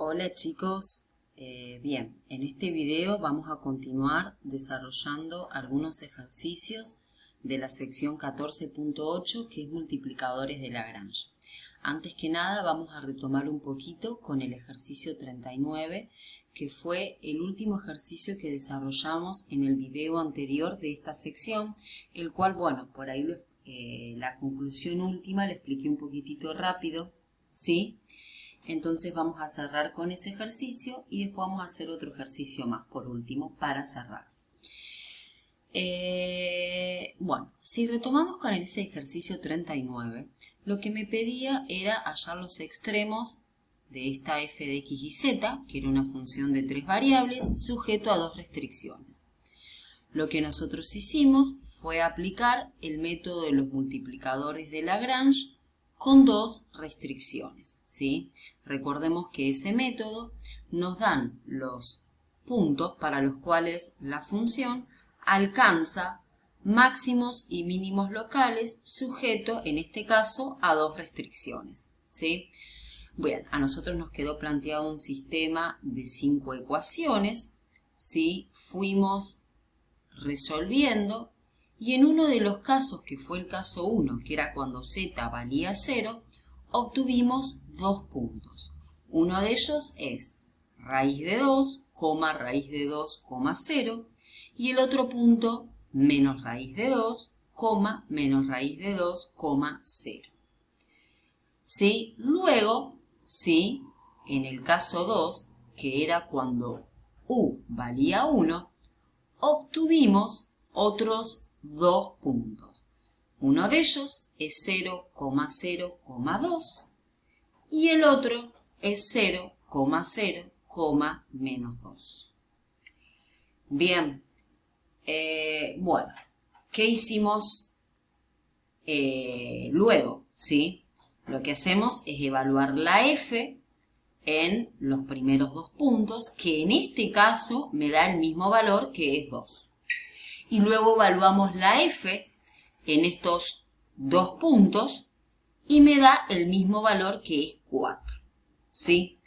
Hola chicos, bien, en este video vamos a continuar desarrollando algunos ejercicios de la sección 14.8 que es multiplicadores de Lagrange. Antes que nada vamos a retomar un poquito con el ejercicio 39 que fue el último ejercicio que desarrollamos en el video anterior de esta sección, el cual, bueno, por ahí la conclusión última le expliqué un poquitito rápido, ¿sí? Entonces vamos a cerrar con ese ejercicio y después vamos a hacer otro ejercicio más por último para cerrar. Bueno, si retomamos con ese ejercicio 39, lo que me pedía era hallar los extremos de esta f de x y z, que era una función de tres variables, sujeto a dos restricciones. Lo que nosotros hicimos fue aplicar el método de los multiplicadores de Lagrange con dos restricciones, ¿sí? Recordemos que ese método nos dan los puntos para los cuales la función alcanza máximos y mínimos locales sujeto, en este caso, a dos restricciones, ¿sí? Bien, a nosotros nos quedó planteado un sistema de 5 ecuaciones, ¿sí? Fuimos resolviendo y en uno de los casos, que fue el caso 1, que era cuando z valía 0, obtuvimos dos puntos. Uno de ellos es raíz de 2, raíz de 2, 0, y el otro punto menos raíz de 2, menos raíz de 2, 0. ¿Sí? Luego, ¿sí? En el caso 2, que era cuando u valía 1, obtuvimos otros dos puntos. Uno de ellos es 0,0,2 y el otro es 0,0, menos 2. Bien, bueno, ¿qué hicimos luego? ¿Sí? Lo que hacemos es evaluar la f en los primeros dos puntos, que en este caso me da el mismo valor que es 2. Y luego evaluamos la f en estos dos puntos y me da el mismo valor que es 4. ¿Sí?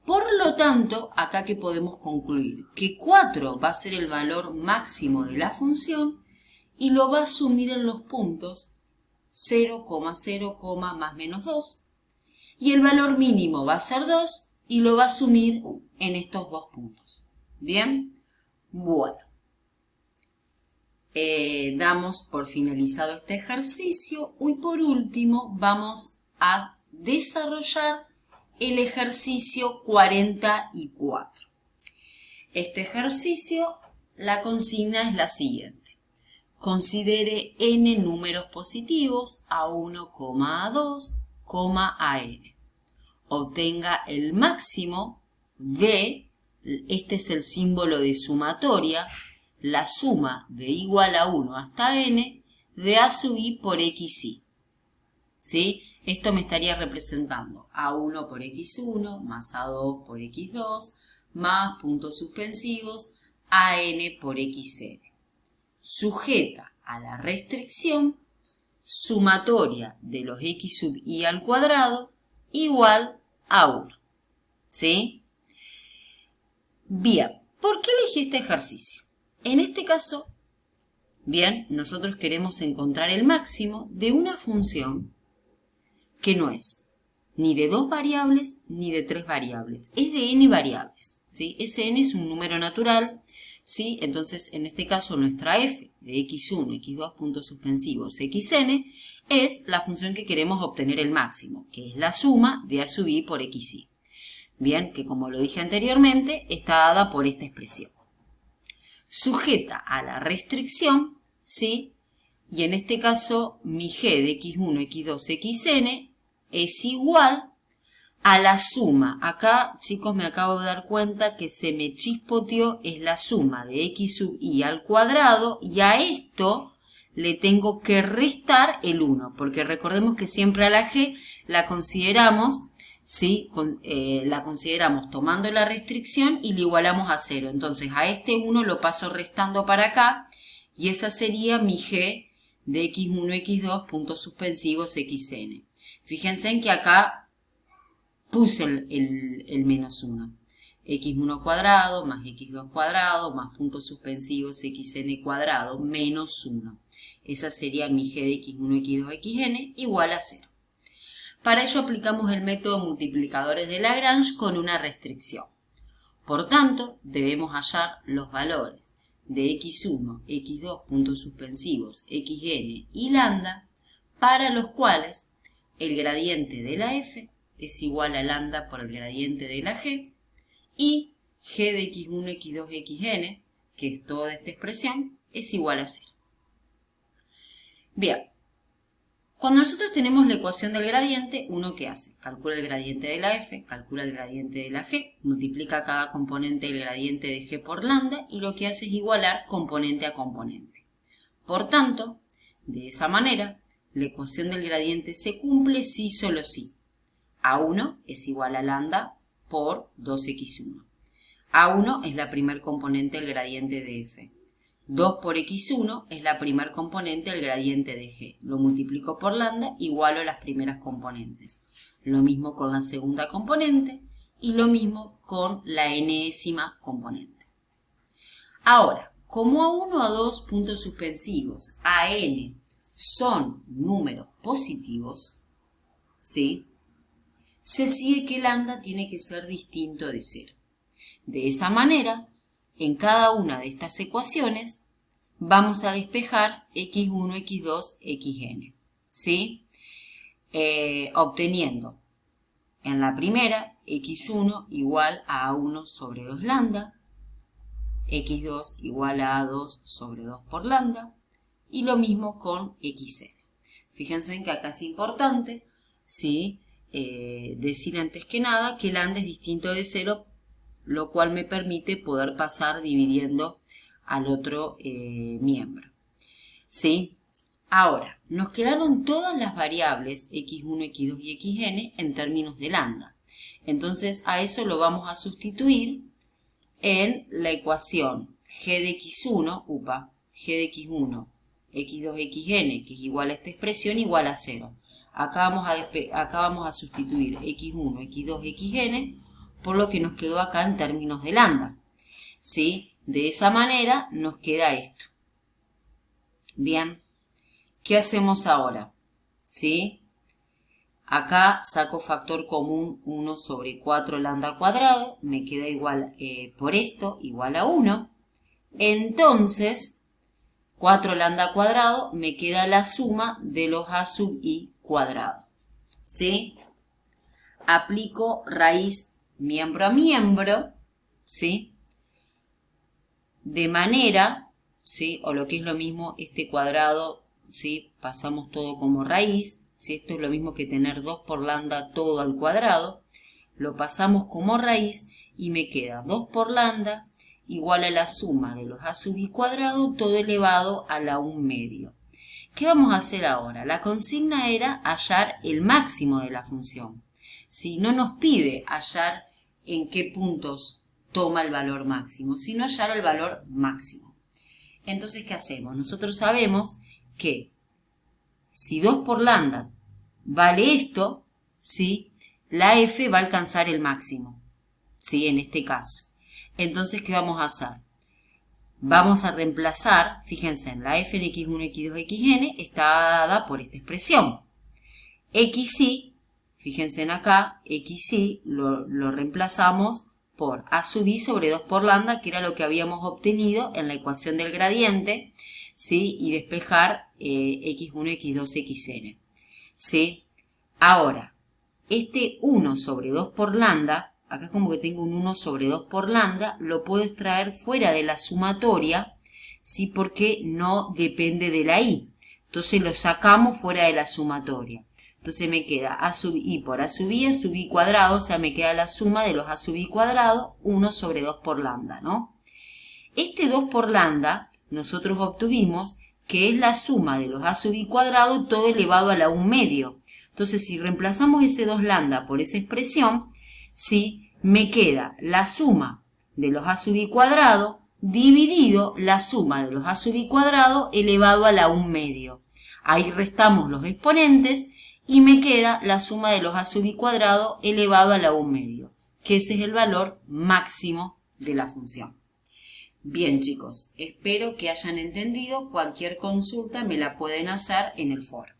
Por lo tanto, acá que podemos concluir que 4 va a ser el valor máximo de la función y lo va a asumir en los puntos 0,0, más menos 2. Y el valor mínimo va a ser 2 y lo va a asumir en estos dos puntos. ¿Bien? Bueno. Damos por finalizado este ejercicio y por último vamos a desarrollar el ejercicio 44. Este ejercicio, la consigna es la siguiente. Considere n números positivos a1, a2, a n. Obtenga el máximo de, este es el símbolo de sumatoria, la suma de igual a 1 hasta n de a sub i por xi. ¿Sí? Esto me estaría representando a1 por x1 más a2 por x2 más puntos suspensivos a n por xn. Sujeta a la restricción sumatoria de los x sub i al cuadrado igual a 1. ¿Sí? Bien, ¿por qué elegí este ejercicio? En este caso, bien, nosotros queremos encontrar el máximo de una función que no es ni de dos variables ni de tres variables, es de n variables, ¿sí? Ese n es un número natural, ¿sí? Entonces, en este caso, nuestra f de x1, x2, puntos suspensivos, xn, es la función que queremos obtener el máximo, que es la suma de a sub i por xi. Bien, que como lo dije anteriormente, está dada por esta expresión. Sujeta a la restricción, ¿sí? Y en este caso, mi g de x1, x2, xn es igual a la suma. Acá, chicos, me acabo de dar cuenta que se me chispoteó, es la suma de x sub i al cuadrado, y a esto le tengo que restar el 1, porque recordemos que siempre a la g la consideramos, ¿sí? La consideramos tomando la restricción y le igualamos a 0. Entonces a este 1 lo paso restando para acá y esa sería mi g de x1, x2, puntos suspensivos, xn. Fíjense en que acá puse el menos 1. x1 cuadrado más x2 cuadrado más puntos suspensivos xn cuadrado menos 1. Esa sería mi g de x1, x2, xn igual a 0. Para ello aplicamos el método multiplicadores de Lagrange con una restricción. Por tanto, debemos hallar los valores de x1, x2, puntos suspensivos, xn y lambda, para los cuales el gradiente de la f es igual a lambda por el gradiente de la g, y g de x1, x2, xn, que es toda esta expresión, es igual a 0. Bien, cuando nosotros tenemos la ecuación del gradiente, ¿uno qué hace? Calcula el gradiente de la f, calcula el gradiente de la g, multiplica cada componente del gradiente de g por lambda y lo que hace es igualar componente a componente. Por tanto, de esa manera, la ecuación del gradiente se cumple si solo si a1 es igual a lambda por 2x1. A1 es la primer componente del gradiente de f. 2 por x1 es la primer componente del gradiente de g. Lo multiplico por lambda, igualo las primeras componentes. Lo mismo con la segunda componente y lo mismo con la enésima componente. Ahora, como a1, a2, puntos suspensivos, a n son números positivos, ¿sí?, se sigue que lambda tiene que ser distinto de 0. De esa manera, en cada una de estas ecuaciones vamos a despejar x1, x2, xn, ¿sí? Obteniendo en la primera x1 igual a a1 sobre 2 lambda, x2 igual a a2 sobre 2 por lambda, y lo mismo con xn. Fíjense en que acá es importante, ¿sí?, decir antes que nada que lambda es distinto de 0, lo cual me permite poder pasar dividiendo al otro miembro. ¿Sí? Ahora, nos quedaron todas las variables x1, x2 y xn en términos de lambda. Entonces a eso lo vamos a sustituir en la ecuación g de x1, g de x1, x2, xn, que es igual a esta expresión, igual a 0. Acá vamos a sustituir x1, x2, xn por lo que nos quedó acá en términos de lambda, ¿sí? De esa manera nos queda esto. Bien, ¿qué hacemos ahora? ¿Sí? Acá saco factor común 1 sobre 4 lambda cuadrado, me queda igual por esto, igual a 1. Entonces, 4 lambda cuadrado me queda la suma de los a sub i cuadrado, ¿sí? Aplico raíz miembro a miembro, ¿sí? De manera, ¿sí?, o lo que es lo mismo, este cuadrado, ¿sí?, pasamos todo como raíz, ¿sí? Esto es lo mismo que tener 2 por lambda todo al cuadrado, lo pasamos como raíz y me queda 2 por lambda igual a la suma de los a sub i cuadrado todo elevado a la 1 medio. ¿Qué vamos a hacer ahora? La consigna era hallar el máximo de la función. Si no nos pide hallar en qué puntos toma el valor máximo, sino hallar el valor máximo. Entonces, ¿qué hacemos? Nosotros sabemos que si 2 por lambda vale esto, ¿sí?, la f va a alcanzar el máximo, ¿sí?, en este caso. Entonces, ¿qué vamos a hacer? Vamos a reemplazar, fíjense, en la f de x1, x2, xn está dada por esta expresión. xy, fíjense en acá, xy lo reemplazamos por a sub i sobre 2 por lambda, que era lo que habíamos obtenido en la ecuación del gradiente, ¿sí?, y despejar x1, x2, xn, ¿sí? Ahora, este 1 sobre 2 por lambda, acá es como que tengo un 1 sobre 2 por lambda, lo puedo extraer fuera de la sumatoria, ¿sí?, porque no depende de la i. Entonces lo sacamos fuera de la sumatoria. Entonces me queda a sub i por a sub i cuadrado, o sea, me queda la suma de los a sub i cuadrado, 1 sobre 2 por lambda, ¿no? Este 2 por lambda, nosotros obtuvimos que es la suma de los a sub i cuadrado todo elevado a la 1 medio. Entonces, si reemplazamos ese 2 lambda por esa expresión, ¿sí?, me queda la suma de los a sub i cuadrado dividido la suma de los a sub i cuadrado elevado a la 1 medio. Ahí restamos los exponentes y me queda la suma de los a sub i cuadrado elevado a la u medio, que ese es el valor máximo de la función. Bien chicos, espero que hayan entendido. Cualquier consulta me la pueden hacer en el foro.